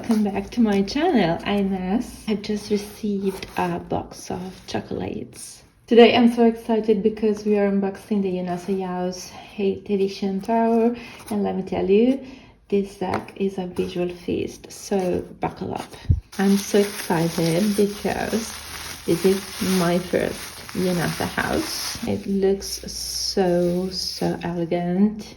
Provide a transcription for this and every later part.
welcome back to my channel. I'm Ness. I've just received a box of chocolates. Today I'm so excited because we are unboxing the Jonasa Jaus 8th edition tower, and let me tell you, this deck is a visual feast, so buckle up. I'm so excited because this is my first Jonasa house. It looks so elegant.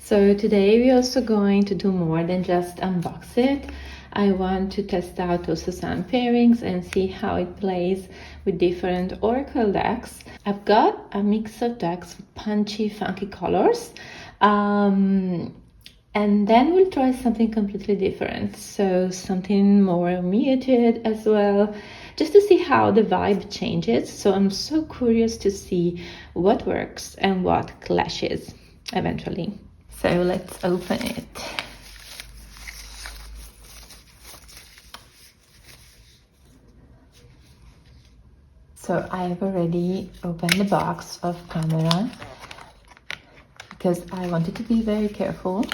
So today we're also going to do more than just unbox it. I want to test out also some pairings and see how it plays with different oracle decks. I've got a mix of decks with punchy, funky colors. And then we'll try something completely different. So something more muted as well, just to see how the vibe changes. So I'm so curious to see what works and what clashes eventually. So let's open it. So I've already opened the box off camera because I wanted to be very careful.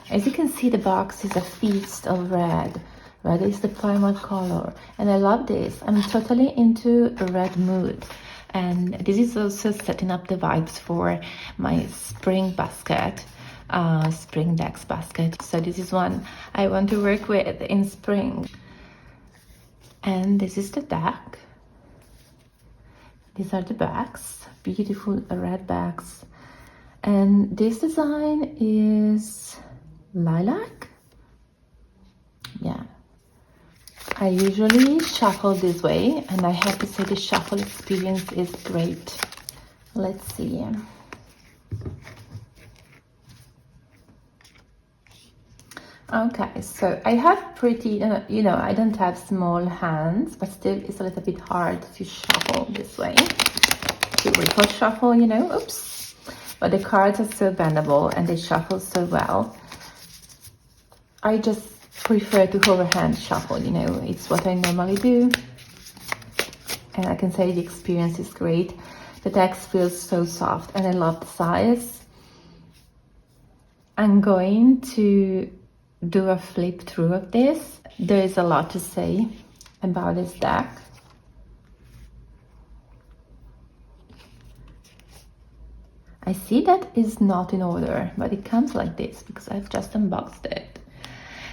As you can see, the box is a feast of red. Red is the primal color, and I love this. I'm totally into a red mood, and this is also setting up the vibes for my spring basket, spring decks basket. So this is one I want to work with in spring. And this is the deck. These are the backs, beautiful red backs. And this design is lilac. Yeah. I usually shuffle this way, and I have to say the shuffle experience is great. Let's see. Okay, so I have pretty, I don't have small hands, but still it's a little bit hard to shuffle this way. To ripple shuffle, oops. But the cards are so bendable and they shuffle so well. I just prefer to overhand shuffle, it's what I normally do. And I can say the experience is great. The text feels so soft and I love the size. I'm going to do a flip through of this. There is a lot to say about this deck. I see that is not in order, but it comes like this because I've just unboxed it.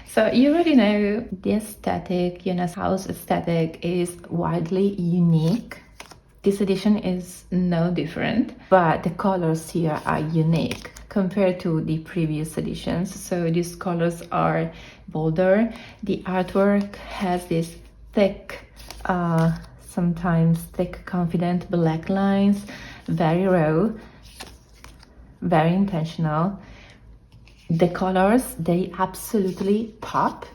So you already know the aesthetic, Jonasa Jaus aesthetic is widely unique. This edition is no different, but the colors here are unique compared to the previous editions. So these colors are bolder. The artwork has this thick, sometimes thick, confident black lines, very raw, very intentional. The colors, they absolutely pop.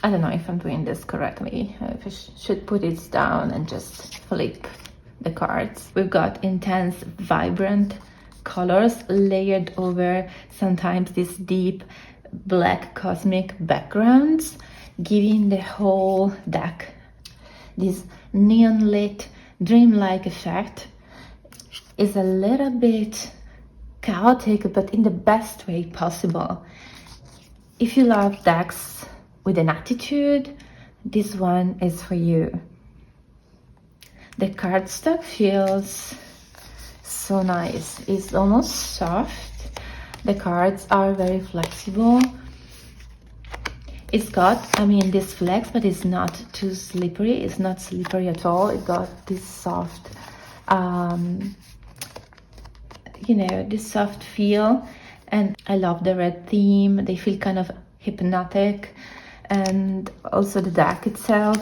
I don't know if I'm doing this correctly. I should put it down and just flip the cards. We've got intense, vibrant colors layered over sometimes these deep black cosmic backgrounds, giving the whole deck this neon lit, dreamlike effect. Is a little bit chaotic, but in the best way possible. If you love decks with an attitude, this one is for you. The cardstock feels so nice. It's almost soft. The cards are very flexible. It's got, this flex, but it's not too slippery. It's not slippery at all. It got this soft, this soft feel, and I love the red theme. They feel kind of hypnotic, and also the deck itself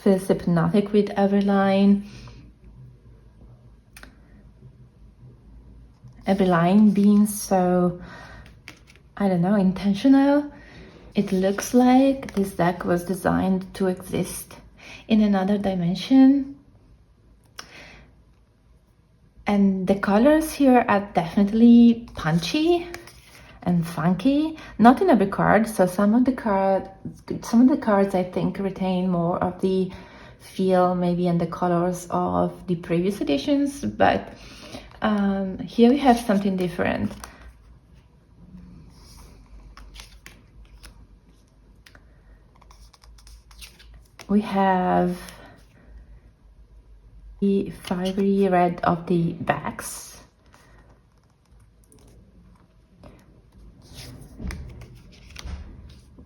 feels hypnotic with every line being so, intentional. It looks like this deck was designed to exist in another dimension. And the colors here are definitely punchy and funky. Not in every card, so some of the cards I think retain more of the feel maybe and the colors of the previous editions, but here we have something different. We have the fiery red of the backs.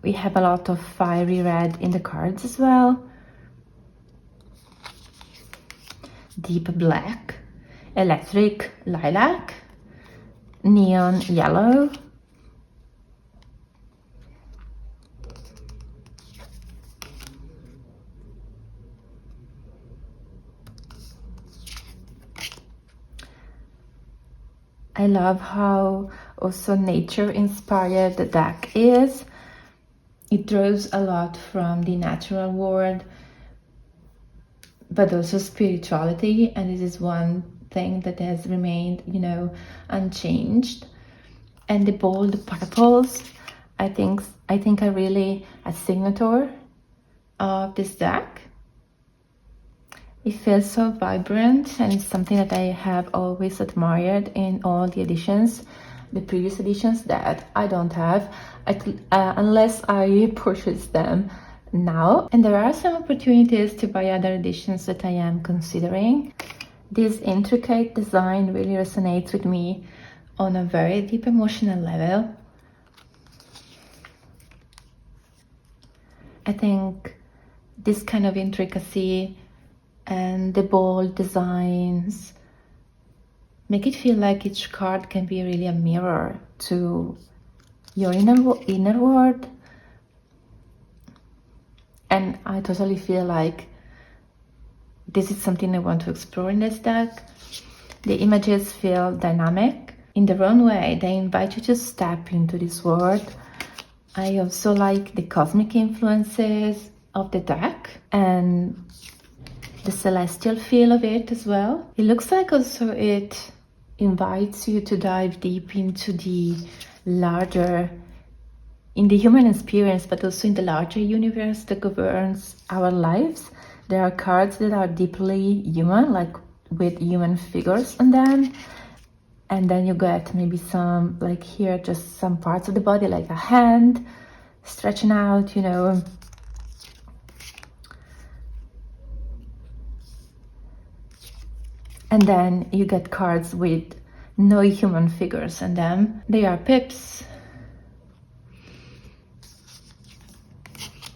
We have a lot of fiery red in the cards as well. Deep black, electric lilac, neon yellow, I love how also nature inspired the deck is. It draws a lot from the natural world, but also spirituality, and this is one thing that has remained, you know, unchanged. And the bold purples, I think are really a signature of this deck. It feels so vibrant, and it's something that I have always admired in all the editions, the previous editions that I don't have, unless I purchase them now. And there are some opportunities to buy other editions that I am considering. This intricate design really resonates with me on a very deep emotional level. I think this kind of intricacy and the bold designs make it feel like each card can be really a mirror to your inner world. And I totally feel like this is something I want to explore in this deck. The images feel dynamic in their own way. They invite you to step into this world. I also like the cosmic influences of the deck and the celestial feel of it as well. It looks like also it invites you to dive deep into the larger, in the human experience, but also in the larger universe that governs our lives. There are cards that are deeply human, like with human figures on them. And then you get maybe some, like here, just some parts of the body, like a hand stretching out, you know. And then you get cards with no human figures on them. They are pips,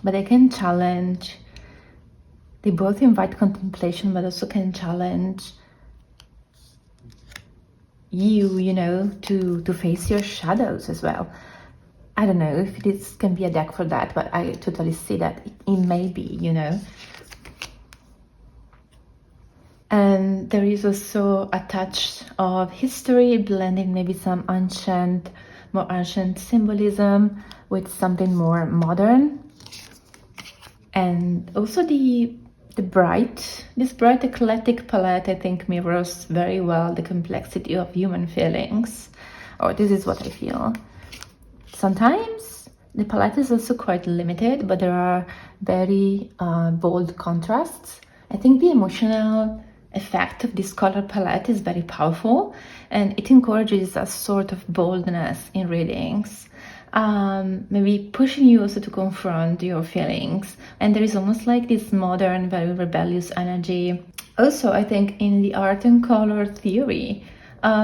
but they can challenge. They both invite contemplation, but also can challenge you, you know, to face your shadows as well. I don't know if this can be a deck for that, but I totally see that it may be, you know. And there is also a touch of history, blending maybe some more ancient symbolism with something more modern. And also this bright eclectic palette, I think, mirrors very well the complexity of human feelings. Or this is what I feel. Sometimes the palette is also quite limited, but there are very bold contrasts. I think the emotional effect of this color palette is very powerful, and it encourages a sort of boldness in readings, maybe pushing you also to confront your feelings. And there is almost like this modern, very rebellious energy. Also, I think in the art and color theory,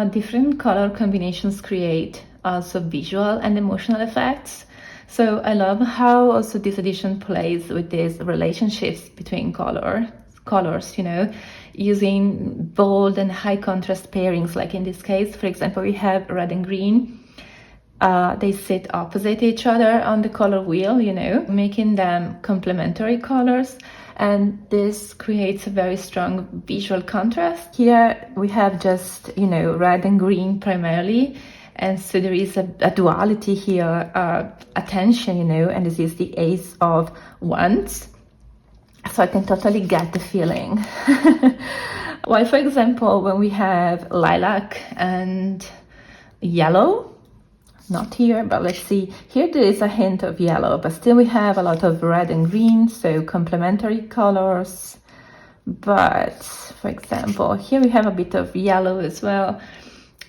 different color combinations create also visual and emotional effects. So I love how also this edition plays with these relationships between colors, you know, using bold and high contrast pairings. Like in this case, for example, we have red and green. They sit opposite each other on the color wheel, you know, making them complementary colors. And this creates a very strong visual contrast. Here we have just, you know, red and green primarily. And so there is a duality here, a tension, you know, and this is the Ace of Wands. So I can totally get the feeling. While, for example, when we have lilac and yellow, not here, but let's see. Here there is a hint of yellow, but still we have a lot of red and green, so complementary colors. But for example, here we have a bit of yellow as well.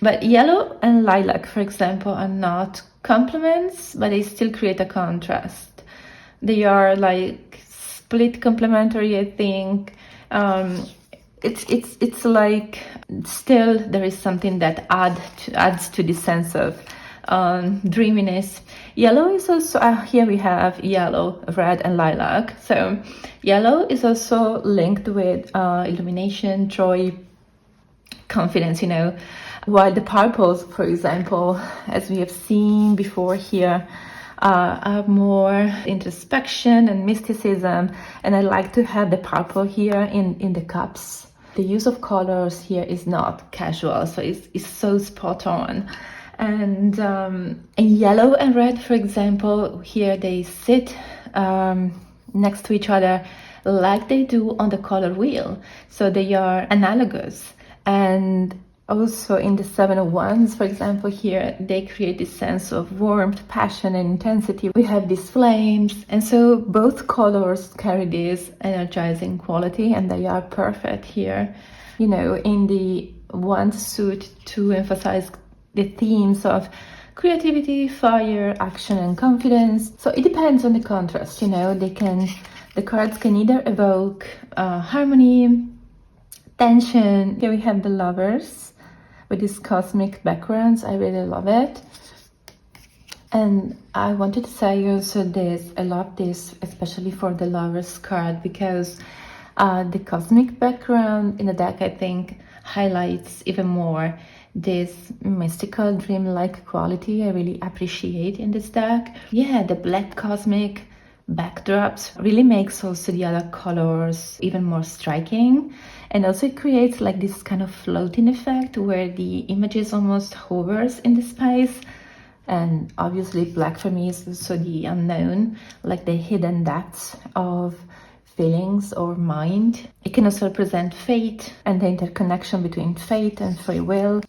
But yellow and lilac, for example, are not complements, but they still create a contrast. They are like split complementary, I think. It's like still there is something that adds to the sense of dreaminess. Yellow is also here we have yellow, red, and lilac. So yellow is also linked with illumination, joy, confidence, you know. While the purples, for example, as we have seen before here, are more introspection and mysticism, and I like to have the purple here in the cups. The use of colors here is not casual, so it's so spot on. And yellow and red, for example, here they sit next to each other like they do on the color wheel, so they are analogous. And also in the Seven of Wands, for example, here they create this sense of warmth, passion, and intensity. We have these flames, and so both colors carry this energizing quality, and they are perfect here. You know, in the Wands suit to emphasize the themes of creativity, fire, action, and confidence. So it depends on the contrast. You know, the cards can either evoke harmony, tension. Here we have the Lovers with these cosmic backgrounds. I really love it. And I wanted to say also this, I love this, especially for the Lovers card, because the cosmic background in the deck, I think, highlights even more this mystical, dreamlike quality I really appreciate in this deck. Yeah, the black cosmic backdrops really makes also the other colors even more striking, and also it creates like this kind of floating effect where the images almost hovers in the space. And obviously black for me is also the unknown, like the hidden depths of feelings or mind. It can also represent fate and the interconnection between fate and free will.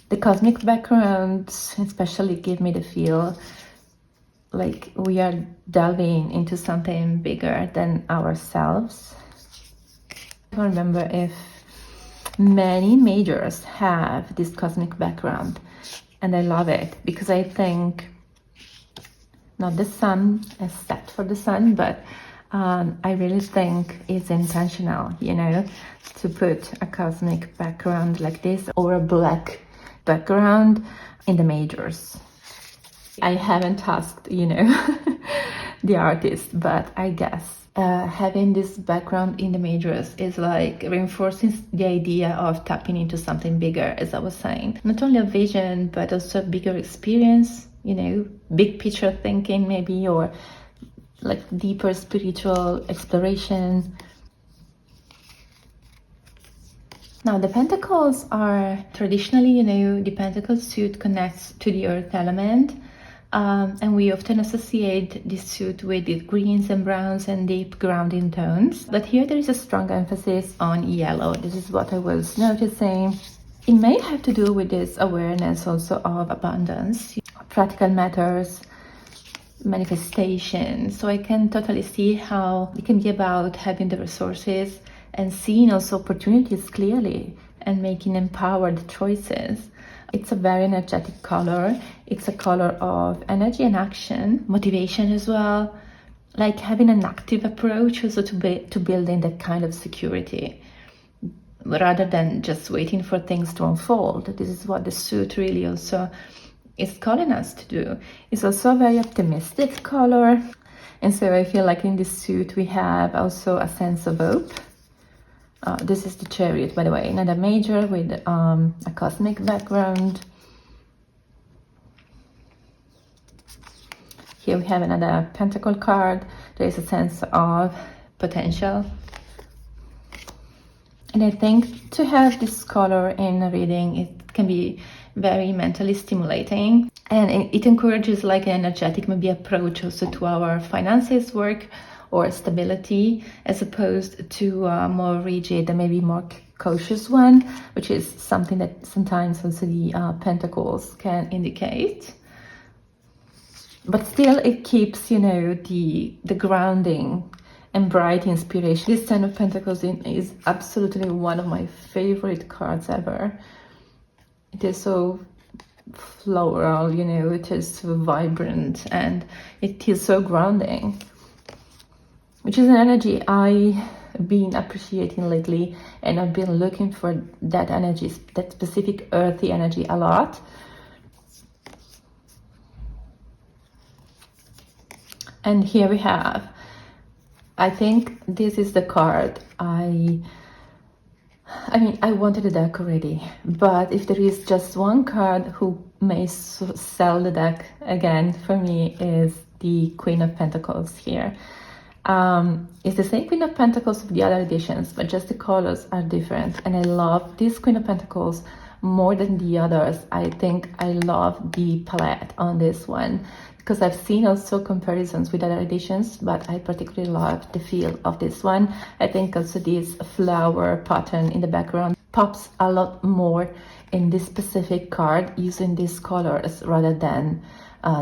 The cosmic backgrounds especially give me the feel like we are delving into something bigger than ourselves. I don't remember if many majors have this cosmic background, and I love it because I think not the sun is set for the sun, but I really think it's intentional, you know, to put a cosmic background like this or a black background in the majors. I haven't asked, you know, the artist, but I guess having this background in the majors is like reinforcing the idea of tapping into something bigger, as I was saying. Not only a vision, but also a bigger experience, you know, big picture thinking maybe, or like deeper spiritual exploration. Now, the pentacles are traditionally, you know, the pentacle suit connects to the earth element. And we often associate this suit with the greens and browns and deep grounding tones. But here there is a strong emphasis on yellow. This is what I was noticing. It may have to do with this awareness also of abundance, practical matters, manifestation. So I can totally see how it can be about having the resources and seeing also opportunities clearly and making empowered choices. It's a very energetic color. It's a color of energy and action, motivation as well, like having an active approach also to building that kind of security rather than just waiting for things to unfold. This is what the suit really also is calling us to do. It's also a very optimistic color. And so I feel like in this suit we have also a sense of hope. This is the Chariot, by the way, another major with a cosmic background. Here we have another Pentacle card. There is a sense of potential. And I think to have this color in a reading, it can be very mentally stimulating. And it encourages like an energetic maybe approach also to our finances, work, or stability, as opposed to a more rigid and maybe more cautious one, which is something that sometimes also the pentacles can indicate. but still it keeps, you know, the grounding and bright inspiration. This Ten of Pentacles is absolutely one of my favorite cards ever. It is so floral, you know, it is so vibrant, and it is so grounding, which is an energy I've been appreciating lately, and I've been looking for that energy, that specific earthy energy a lot. And here we have, I think this is the card I mean, I wanted the deck already, but if there is just one card who may sell the deck again for me, is the Queen of Pentacles here. It's the same Queen of Pentacles of the other editions, but just the colors are different. And I love this Queen of Pentacles more than the others. I think I love the palette on this one, because I've seen also comparisons with other editions, but I particularly love the feel of this one. I think also this flower pattern in the background pops a lot more in this specific card using these colors rather than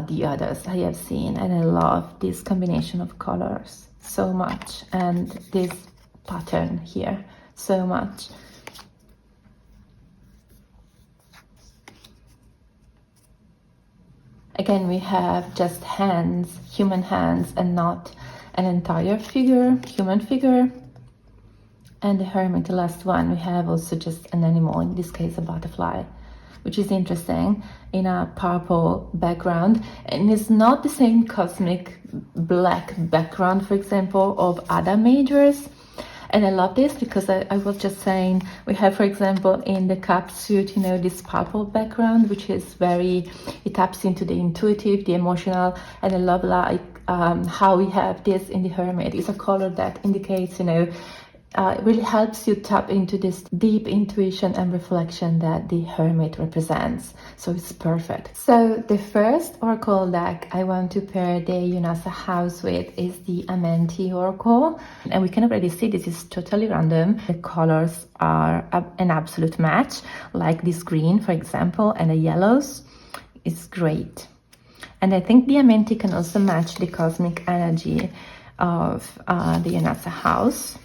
the others I have seen. And I love this combination of colors so much, and this pattern here so much. Again, we have just hands, human hands, and not an entire figure, human figure. And the Hermit, the last one, we have also just an animal, in this case a butterfly, which is interesting, in a purple background. And it's not the same cosmic black background, for example, of other majors. And I love this because I was just saying, we have, for example, in the Cup suit, you know, this purple background, which is very, it taps into the intuitive, the emotional, and I love like how we have this in the Hermit. It's a color that indicates, you know, it really helps you tap into this deep intuition and reflection that the Hermit represents. So it's perfect. So the first Oracle deck I want to pair the Jonasa Jaus with is the Amenti Oracle. And we can already see this is totally random. The colors are an absolute match, like this green, for example, and the yellows. It's great. And I think the Amenti can also match the cosmic energy of the Jonasa Jaus.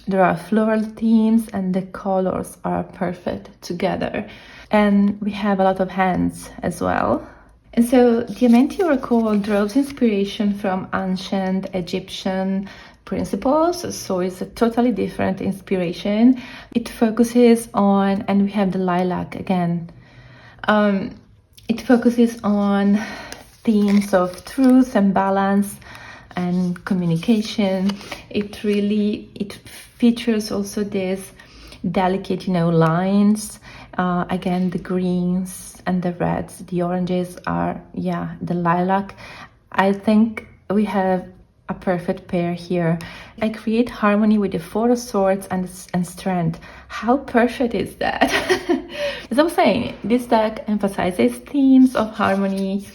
There are floral themes and the colors are perfect together. And we have a lot of hands as well. And so the Amenti Oracle draws inspiration from ancient Egyptian principles, so it's a totally different inspiration. It focuses on, and we have the lilac again, it focuses on themes of truth and balance and communication. It features also this delicate, you know, lines. Again, the greens and the reds, the oranges are, yeah, the lilac. I think we have a perfect pair here. I create harmony with the Four of Swords and strength. How perfect is that? As I was saying, this deck emphasizes themes of harmony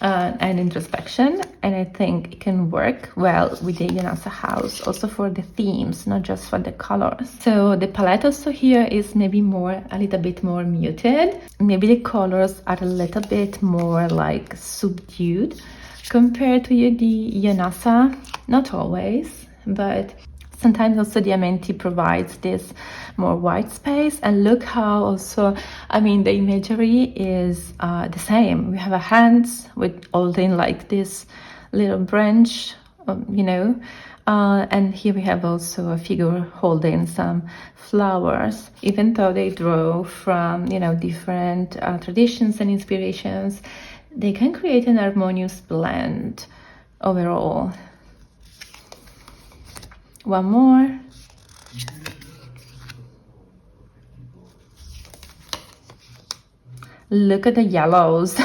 and introspection, and I think it can work well with the Jonasa Jaus, also for the themes, not just for the colors. So the palette also here is maybe a little bit more muted. Maybe the colors are a little bit more like subdued compared to the Jonasa. Not always, but sometimes also the Amenti provides this more white space. And look how also, I mean, the imagery is the same. We have a hands with holding like this little branch, you know, and here we have also a figure holding some flowers. Even though they draw from, you know, different traditions and inspirations, they can create an harmonious blend overall. One more. Look at the yellows.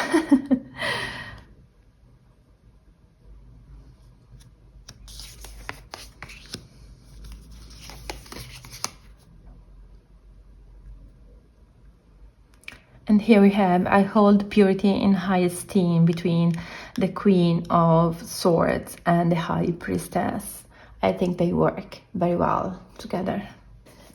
And here we have, I hold purity in high esteem between the Queen of Swords and the High Priestess. I think they work very well together.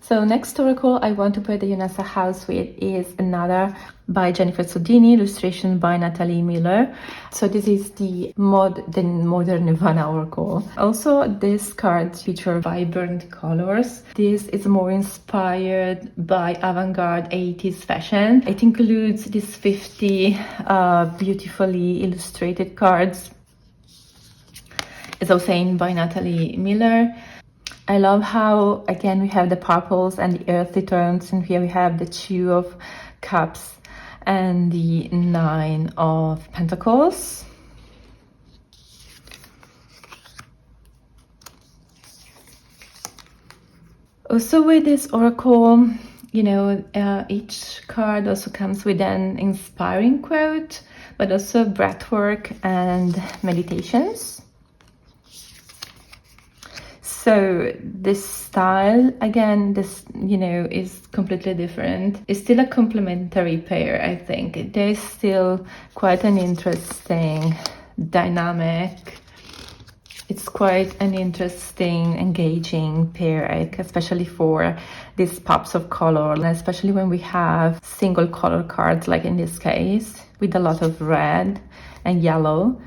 So next oracle I want to pair the Jonasa Jaus with is another by Jennifer Sodini, illustration by Natalie Miller. So this is the modern Nirvana oracle. Also, these cards feature vibrant colors. This is more inspired by avant-garde 80s fashion. It includes these 50 beautifully illustrated cards, as I was saying, by Natalie Miller. I love how, again, we have the purples and the earthly tones, and here we have the Two of Cups and the Nine of Pentacles. Also with this oracle, you know, each card also comes with an inspiring quote, but also breathwork and meditations. So this style, again, this, you know, is completely different. It's still a complementary pair, I think. There's still quite an interesting dynamic. It's quite an interesting, engaging pair, especially for these pops of color, especially when we have single color cards, like in this case, with a lot of red and yellow.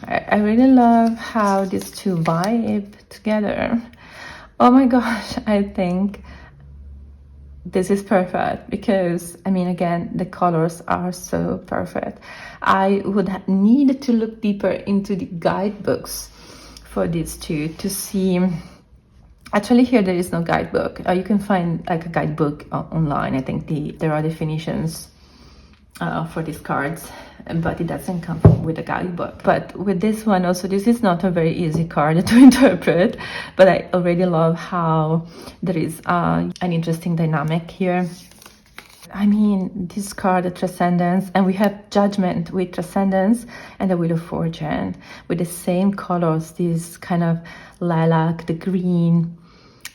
I really love how these two vibe together. Oh my gosh, I think this is perfect because, I mean, again, the colors are so perfect. I would need to look deeper into the guidebooks for these two to see. Actually, here there is no guidebook. You can find like a guidebook online. I think there are definitions for these cards, but it doesn't come with a guidebook. But with this one also, this is not a very easy card to interpret, but I already love how there is an interesting dynamic here. I mean, this card, the Transcendence, and we have Judgment with Transcendence and the Wheel of Fortune with the same colors, this kind of lilac, the green,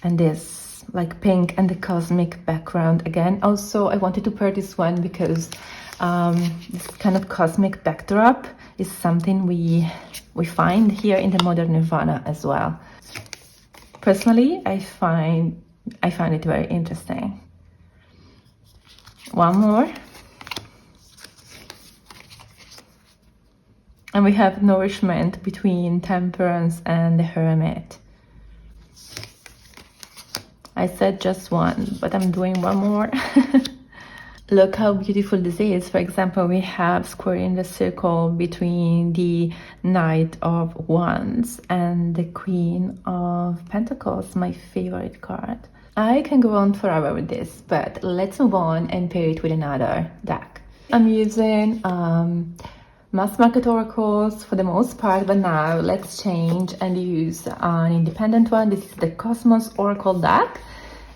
and this like pink, and the cosmic background again. Also, I wanted to pair this one because this kind of cosmic backdrop is something we find here in the modern Nirvana as well. Personally, I find it very interesting. One more, and we have Nourishment between Temperance and the Hermit. I said just one, but I'm doing one more. Look how beautiful this is. For example, we have squaring the circle between the Knight of Wands and the Queen of Pentacles, my favorite card. I can go on forever with this, but let's move on and pair it with another deck. I'm using mass market oracles for the most part, but now let's change and use an independent one. This is the Kosmos Oracle deck.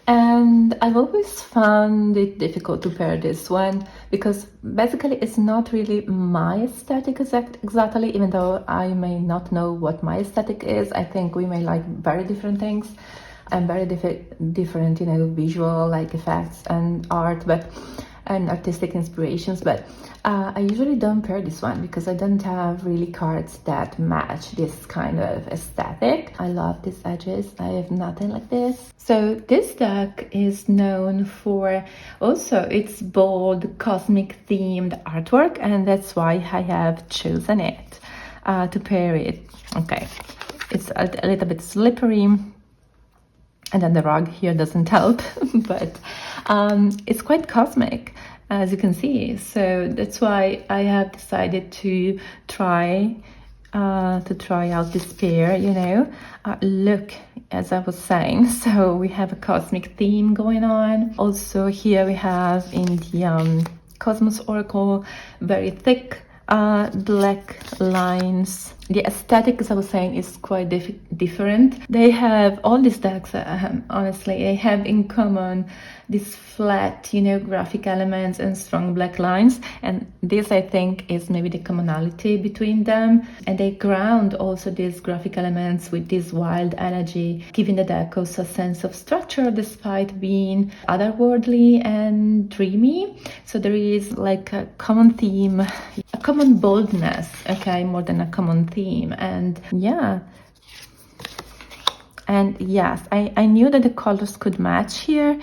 And I've always found it difficult to pair this one because basically it's not really my aesthetic exactly, even though I may not know what my aesthetic is. I think we may like very different things and very different, you know, visual like effects and art, and artistic inspirations, but I usually don't pair this one because I don't have really cards that match this kind of aesthetic. I love these edges. I have nothing like this. So this deck is known for also its bold cosmic themed artwork, and that's why I have chosen it to pair it. Okay, it's a little bit slippery, and then the rug here doesn't help, but it's quite cosmic, as you can see. So that's why I have decided to try out this pair, you know. Look, as I was saying, so we have a cosmic theme going on. Also here we have in the Cosmos Oracle very thick black lines. The aesthetic, as I was saying, is quite different. They have, all these decks, honestly, they have in common these flat, you know, graphic elements and strong black lines. And this, I think, is maybe the commonality between them. And they ground also these graphic elements with this wild energy, giving the deck also a sense of structure despite being otherworldly and dreamy. So there is like a common theme, a common boldness, okay, more than a common theme. And yeah, And yes, I knew that the colors could match here.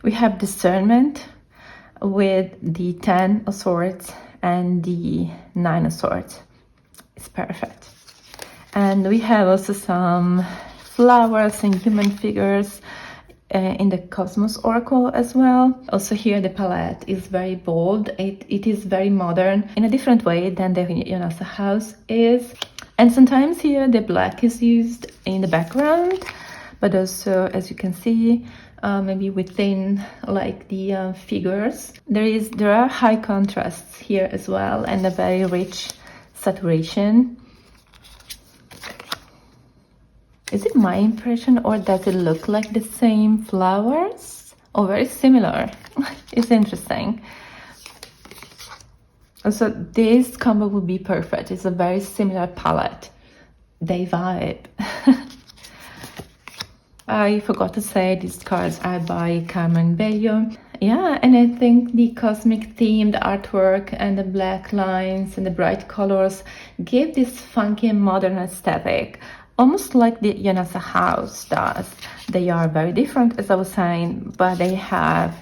We have discernment with the 10 of swords and the 9 of swords. It's perfect. And we have also some flowers and human figures in the Kosmos Oracle as well. Also here the palette is very bold. It is very modern in a different way than the Jonasa house is. And sometimes here the black is used in the background, but also, as you can see, maybe within like the figures, there are high contrasts here as well, and a very rich saturation. Is it my impression, or does it look like the same flowers? Or very similar? It's interesting. Also, this combo would be perfect. It's a very similar palette. They vibe. I forgot to say these cards are by Carmen Bello. Yeah, and I think the cosmic themed artwork and the black lines and the bright colors give this funky and modern aesthetic, almost like the Jonasa house does. They are very different, as I was saying, but they have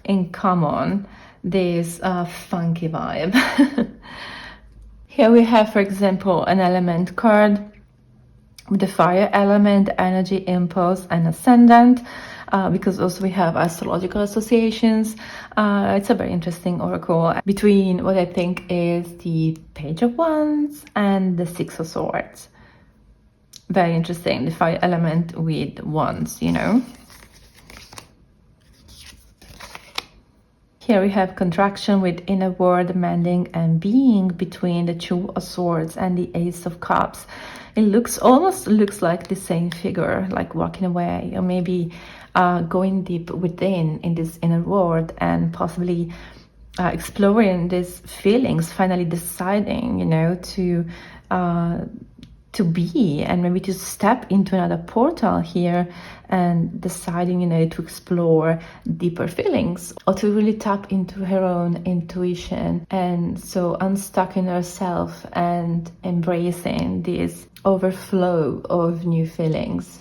in common this funky vibe. Here we have, for example, an element card with the fire element, energy, impulse, and ascendant, because also we have astrological associations. It's a very interesting oracle between what I think is the Page of Wands and the Six of Swords. Very interesting, the fire element with wands, you know. Here we have contraction with inner world, mending, and being between the Two of Swords and the Ace of Cups. It almost looks like the same figure, like walking away, or maybe going deep within in this inner world and possibly exploring these feelings, finally deciding, you know, to be and maybe to step into another portal here and deciding, you know, to explore deeper feelings or to really tap into her own intuition, and so unstucking herself and embracing this overflow of new feelings.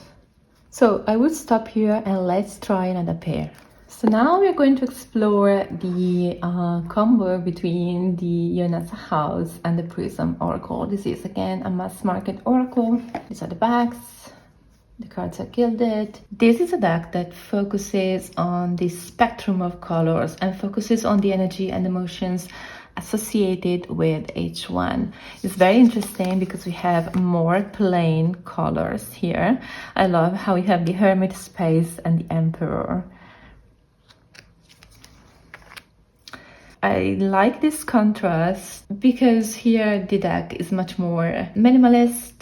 So I would stop here and let's try another pair. So now we're going to explore the combo between the Jonasa house and the Prism oracle. This is again a mass market oracle. These are the backs. The cards are gilded. This is a deck that focuses on the spectrum of colors and focuses on the energy and emotions associated with each one. It's very interesting because we have more plain colors here. I love how we have the Hermit, Space, and the Emperor. I like this contrast because here the deck is much more minimalist,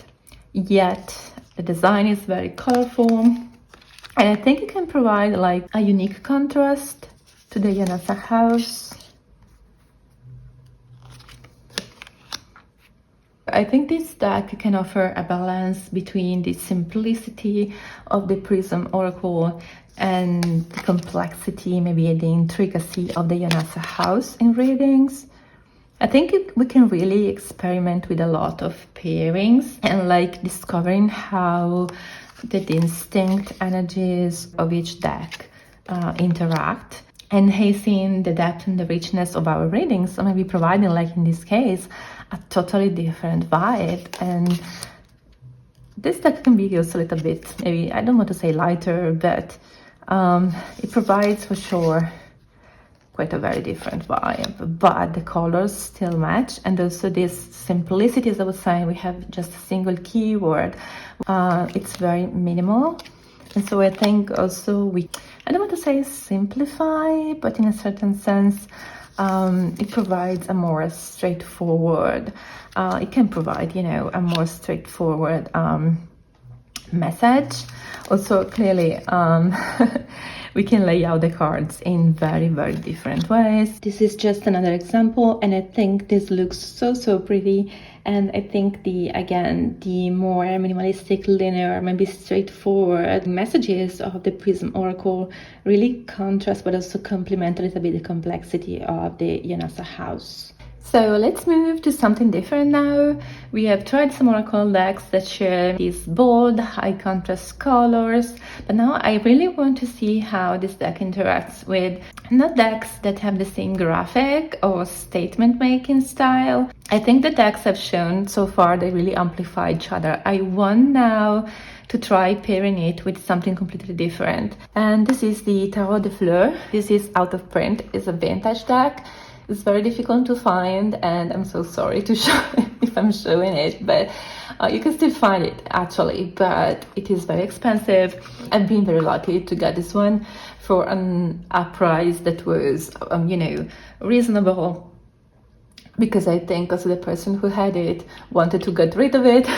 yet the design is very colorful, and I think it can provide like a unique contrast to the Jonasa house. I think this deck can offer a balance between the simplicity of the Prism oracle and the complexity, maybe the intricacy of the Jonasa house in readings. I think we can really experiment with a lot of pairings and like discovering how the distinct energies of each deck interact, enhancing the depth and the richness of our readings, or maybe providing, like in this case, a totally different vibe. And this deck can be also a little bit, maybe, I don't want to say lighter, but it provides for sure quite a very different vibe, but the colors still match. And also this simplicity, as I was saying, we have just a single keyword. It's very minimal, and so I think also I don't want to say simplify, but in a certain sense it provides a more straightforward, it can provide, you know, a more straightforward message. Also, clearly, we can lay out the cards in very, very different ways. This is just another example, and I think this looks so pretty. And I think the more minimalistic, linear, maybe straightforward messages of the Prism oracle really contrast, but also complement a little bit the complexity of the Jonasa house. So let's move to something different now. We have tried some oracle decks that share these bold, high contrast colors, but now I really want to see how this deck interacts with not decks that have the same graphic or statement making style. I think the decks I've shown so far, they really amplify each other. I want now to try pairing it with something completely different. And this is the Tarot de Fleurs. This is out of print. It's a vintage deck. It's very difficult to find, and I'm so sorry to show if I'm showing it, but you can still find it actually, but it is very expensive. I've been very lucky to get this one for a price that was, you know, reasonable, because I think also the person who had it wanted to get rid of it.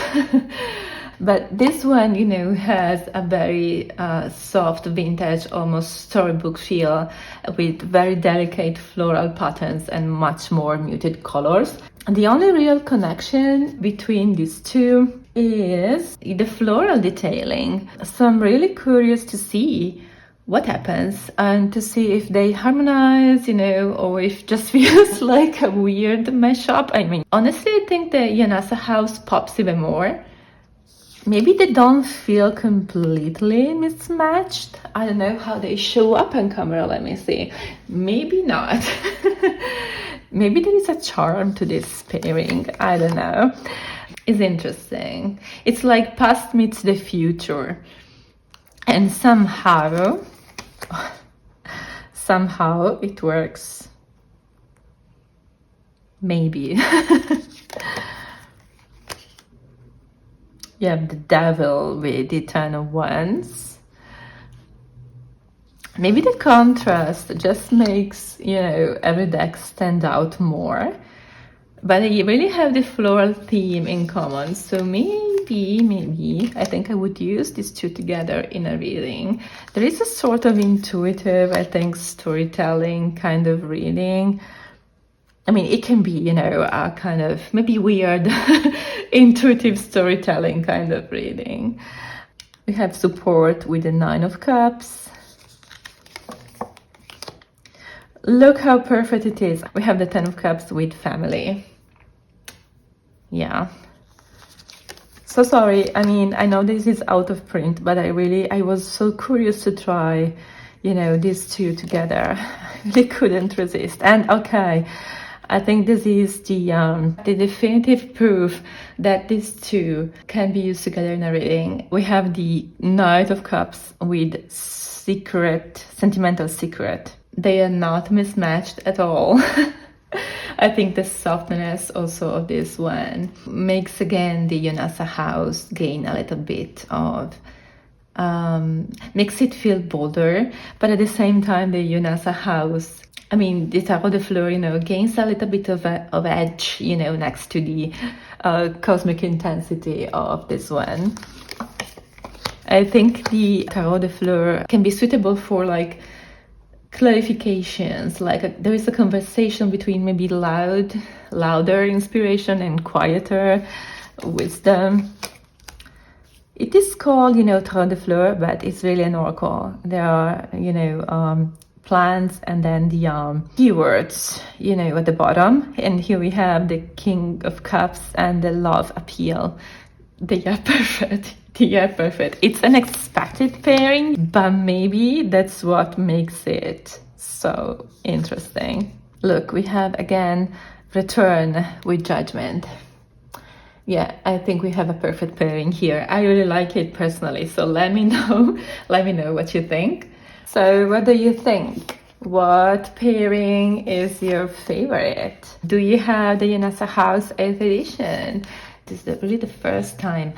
But this one, you know, has a very soft vintage, almost storybook feel with very delicate floral patterns and much more muted colors. And the only real connection between these two is the floral detailing. So I'm really curious to see what happens and to see if they harmonize, you know, or if it just feels like a weird mashup. I mean, honestly, I think the Jonasa House pops even more. Maybe they don't feel completely mismatched. I don't know how they show up on camera. Let me see. Maybe not. Maybe there is a charm to this pairing. I don't know. It's interesting. It's like past meets the future. And somehow it works. Maybe. You have the devil with the 10 of wands. Maybe the contrast just makes, you know, every deck stand out more. But you really have the floral theme in common. So maybe, I think I would use these two together in a reading. There is a sort of intuitive, I think, storytelling kind of reading. I mean, it can be, you know, a kind of maybe weird intuitive storytelling kind of reading. We have support with the 9 of Cups. Look how perfect it is. We have the 10 of Cups with family. Yeah. So sorry. I mean, I know this is out of print, but I was so curious to try, you know, these two together. I really couldn't resist. And okay, I think this is the definitive proof that these two can be used together in a reading. We have the Knight of Cups with secret, sentimental secret. They are not mismatched at all. I think the softness also of this one makes again the Jonasa House gain a little bit of makes it feel bolder, but at the same time the Jonasa House, I mean, the Tarot de Fleurs, you know, gains a little bit of edge, you know, next to the cosmic intensity of this one. I think the Tarot de Fleurs can be suitable for like clarifications, like there is a conversation between maybe louder inspiration and quieter wisdom. It is called, you know, Tarot de Fleurs, but it's really an oracle. There are, you know, plants and then the keywords, you know, at the bottom. And here we have the King of Cups and the Love Appeal. They are perfect. They are perfect. It's an expected pairing, but maybe that's what makes it so interesting. Look, we have again Return with Judgment. Yeah, I think we have a perfect pairing here. I really like it personally, so let me know what you think. So what do you think? What pairing is your favorite? Do you have the Jonasa House 8th edition? This is really the first time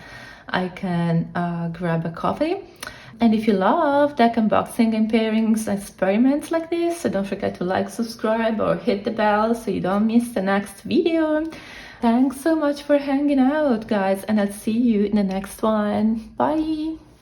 I can grab a copy. And if you love deck unboxing and pairings experiments like this, so don't forget to like, subscribe, or hit the bell so you don't miss the next video. Thanks so much for hanging out, guys, and I'll see you in the next one. Bye!